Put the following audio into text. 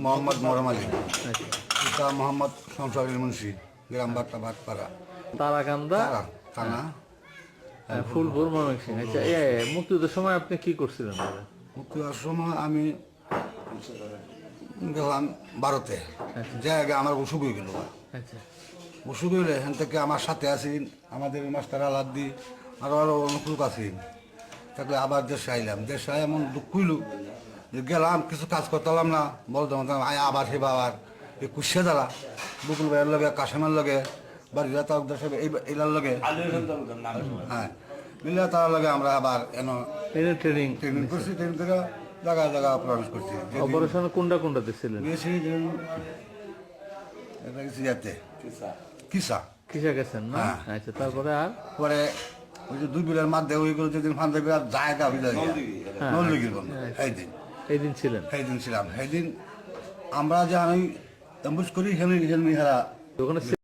মোহাম্মদ মোরম আলী, আচ্ছা। পিতা মোহাম্মদ সংসদের মুন্সি, গ্রাম বাট্টা ভাটপাড়া, তারাকান্দা থানা ফুলপুর ময়মনসিংহ। আচ্ছা, মুক্তিযুদ্ধের সময় আপনি কি করছিলেন দাদা? মুক্তি হওয়ার সময় আমি গেলাম ভারতে, যে আগে আমার অসুখ হয়ে গেল। আচ্ছা অসুখ হইলে এখান থেকে আমার সাথে আছেন আমাদের মাস্টার আলাদ্দি, আরও অনেক লোক আছেন। থাকলে আবার দেশে আইলাম, দেশে এমন দুঃখ হইল যে গেলাম কিছু কাজ করতাম না, বলতাম আবার সে বাবার এই কুশিয়া দ্বারা বকুল ভাইয়ের লগে, কাশেমের লগে, বাড়িরা তার দেশে এইলার লগে, হ্যাঁ মিলে তার লগে আমরা আবার ট্রেনিং করছি। ট্রেনিং করে জায়গায় জায়গা প্রবেশ করছি। অপারেশন কোনটাতে ছিলেন? গেছি এটা গেছি যাতে কিসা কিসা গেছেন না? আচ্ছা, তারপরে আর পরে ওই যে 2 বিলের মাধ্যমে ওইগুলো যেদিন ফান্দে বিরাট জায়গা বিদায় নলদিঘির বন্ধ, এই দিন ছিলেন? সেই দিন ছিলাম। সেই দিন আমরা যে আমি অ্যাম্বুজ করি হেমি হেরা ওখানে